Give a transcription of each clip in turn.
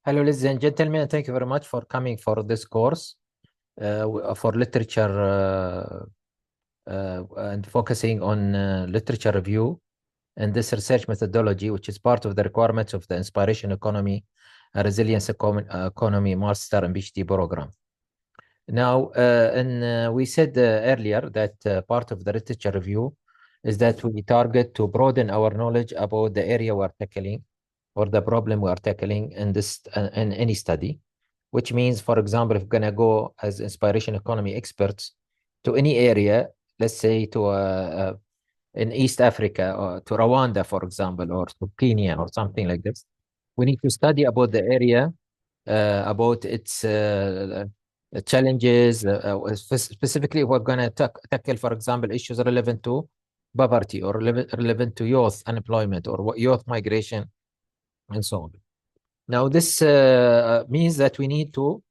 Hello, ladies and gentlemen. Thank you very much for coming for this course for literature and focusing on literature review and this research methodology, which is part of the requirements of the Inspiration Economy, Resilience Economy Master and PhD program. Now, we said earlier that part of the literature review is that we target to broaden our knowledge about the area we're tackling or the problem we are tackling in this in any study, which means, for example, if we're going to go as inspiration economy experts to any area, let's say to in East Africa or to Rwanda, for example, or to Kenya or something like this, we need to study about the area, about its challenges, specifically we're going to tackle, for example, issues relevant to poverty or relevant to youth unemployment or youth migration and so on. Now, this means that we need to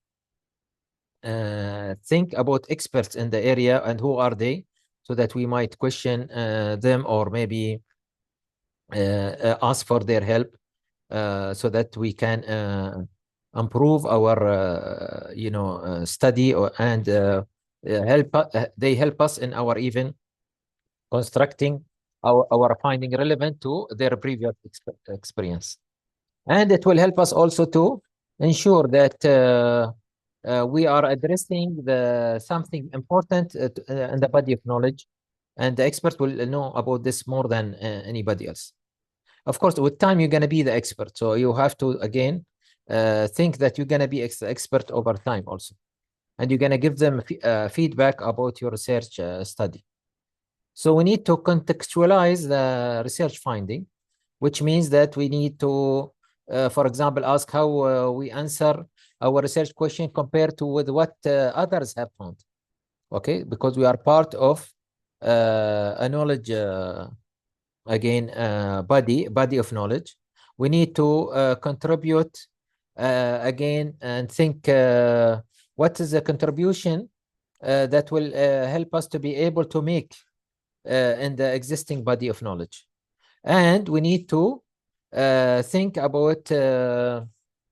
think about experts in the area and who are they, so that we might question them or maybe ask for their help so that we can improve our, study and they help us in our even constructing our finding relevant to their previous experience. And it will help us also to ensure that we are addressing something important in the body of knowledge, and the expert will know about this more than anybody else. Of course, with time, you're going to be the expert. So you have to, again, think that you're going to be expert over time also. And you're going to give them feedback about your research study. So we need to contextualize the research finding, which means that we need to, for example, ask how we answer our research question compared to with what others have found. Okay, because we are part of a knowledge, again, body of knowledge. We need to contribute again and think what is the contribution that will help us to be able to make in the existing body of knowledge. And we need to think about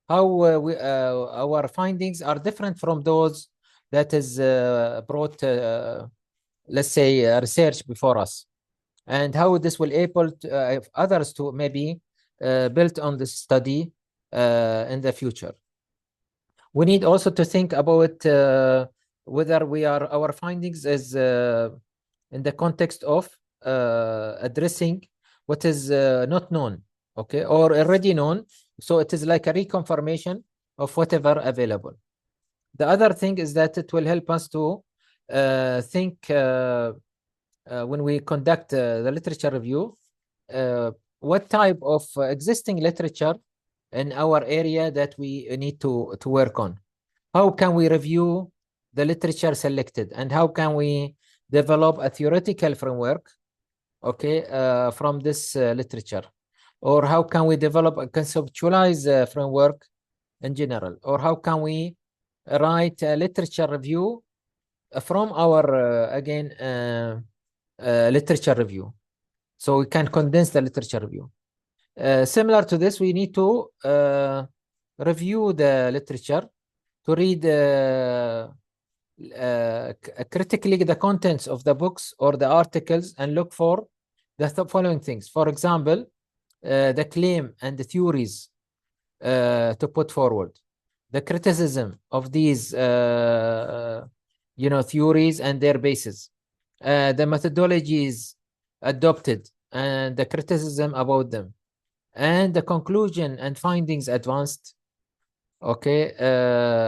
how our findings are different from those that is brought, let's say, research before us, and how this will able to, others to maybe build on this study in the future. We need also to think about whether our findings is in the context of addressing what is not known, okay, or already known. So it is like a reconfirmation of whatever available. The other thing is that it will help us to think when we conduct the literature review, what type of existing literature in our area that we need to work on. How can we review the literature selected, and how can we develop a theoretical framework, okay, from this literature? Or how can we develop a conceptualized framework in general? Or how can we write a literature review from our, again, literature review? So we can condense the literature review. Similar to this, we need to review the literature, to read critically the contents of the books or the articles, and look for the following things. For example, the claim and the theories to put forward, the criticism of these theories and their basis, the methodologies adopted and the criticism about them, and the conclusion and findings advanced, okay,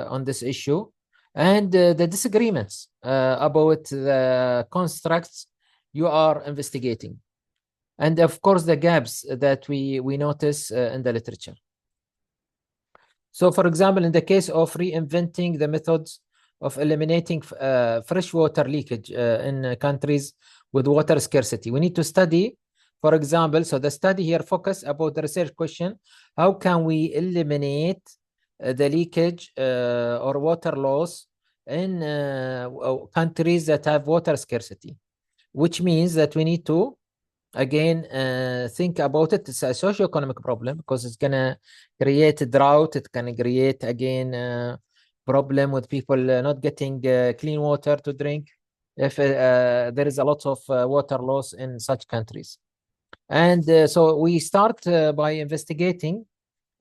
on this issue, and the disagreements about the constructs you are investigating, and of course the gaps that we notice in the literature. So, for example, in the case of reinventing the methods of eliminating freshwater leakage in countries with water scarcity, we need to study, for example, so the study here focus about the research question, how can we eliminate the leakage or water loss in countries that have water scarcity, which means that we need to again, think about it. It's a socio-economic problem because it's gonna create a drought. It can create again problem with people not getting clean water to drink if there is a lot of water loss in such countries. And so we start by investigating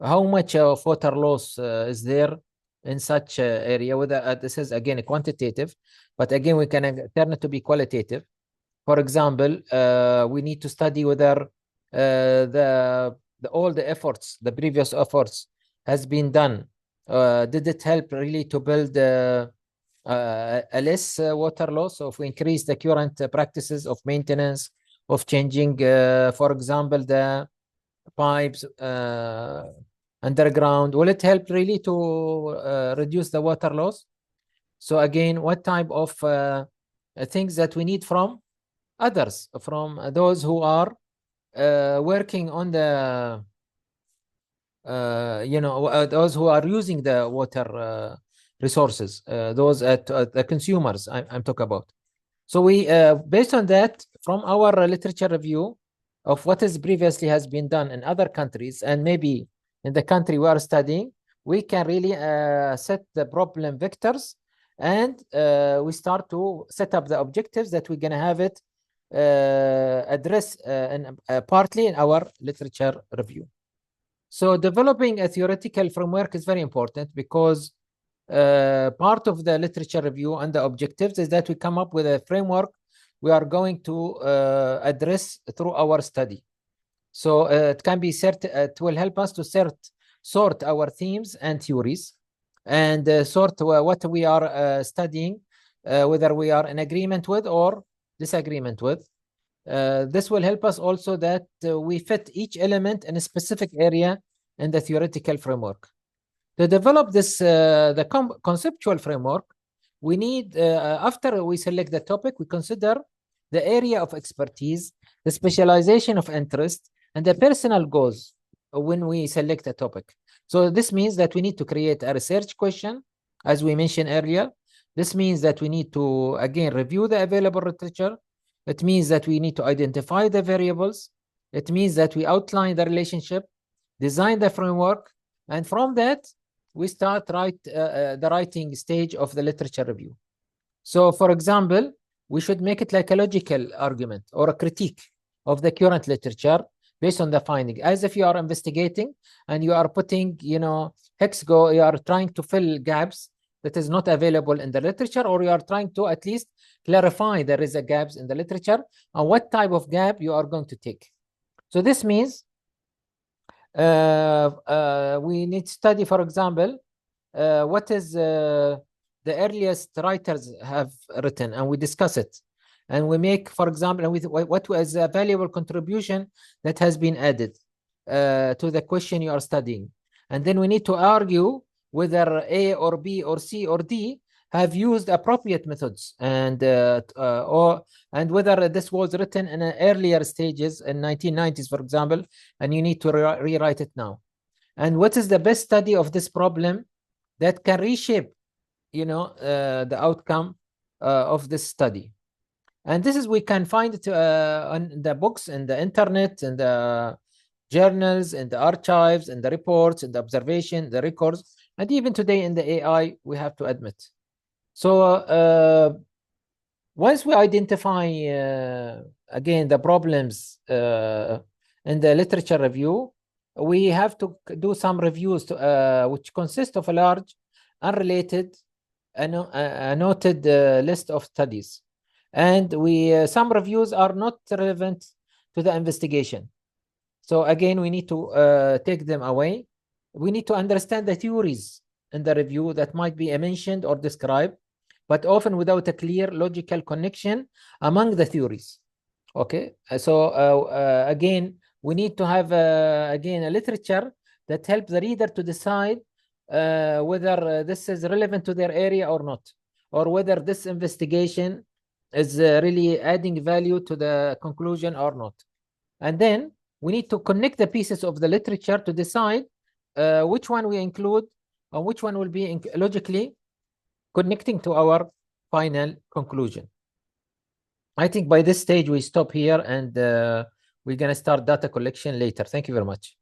how much of water loss is there in such area. Whether this is again quantitative, but again we can turn it to be qualitative. For example, we need to study whether all the efforts, the previous efforts, has been done. Did it help really to build a less water loss? So if we increase the current practices of maintenance, of changing, for example, the pipes underground, will it help really to reduce the water loss? So again, what type of things that we need from others, from those who are working on the those who are using the water resources, those at the consumers I'm talking about. So we based on that, from our literature review of what is previously has been done in other countries and maybe in the country we are studying, we can really set the problem vectors, and we start to set up the objectives that we're going to have it address partly in our literature review. So developing a theoretical framework is very important because part of the literature review and the objectives is that we come up with a framework we are going to address through our study. So it can be it will help us to sort our themes and theories, and sort what we are studying, whether we are in agreement with or disagreement with. This will help us also that we fit each element in a specific area in the theoretical framework. To develop this, the conceptual framework, we need, after we select the topic, we consider the area of expertise, the specialization of interest, and the personal goals when we select a topic. So this means that we need to create a research question, as we mentioned earlier. This means that we need to, again, review the available literature. It means that we need to identify the variables. It means that we outline the relationship, design the framework, and from that, we start the writing stage of the literature review. So, for example, we should make it like a logical argument or a critique of the current literature based on the finding, as if you are investigating and you are putting, you are trying to fill gaps that is not available in the literature, or you are trying to at least clarify there is a gaps in the literature and what type of gap you are going to take. So this means we need to study, for example, what is the earliest writers have written, and we discuss it. And we make, for example, what was a valuable contribution that has been added to the question you are studying. And then we need to argue whether A or B or C or D have used appropriate methods, and whether this was written in earlier stages in 1990s, for example, and you need to rewrite it now. And what is the best study of this problem that can reshape, the outcome of this study? And this is, we can find it on the books, in the internet, in the journals, in the archives, in the reports, in the observation, the records, and even today in the AI, we have to admit. So once we identify, again, the problems in the literature review, we have to do some reviews which consist of a large, unrelated, noted list of studies. And some reviews are not relevant to the investigation. So again, we need to take them away. We need to understand the theories in the review that might be mentioned or described, but often without a clear logical connection among the theories. Okay, so again, we need to have, again, a literature that helps the reader to decide whether this is relevant to their area or not, or whether this investigation is really adding value to the conclusion or not. And then we need to connect the pieces of the literature to decide which one we include and which one will be logically connecting to our final conclusion. I think by this stage we stop here, and We're going to start data collection later. Thank you very much.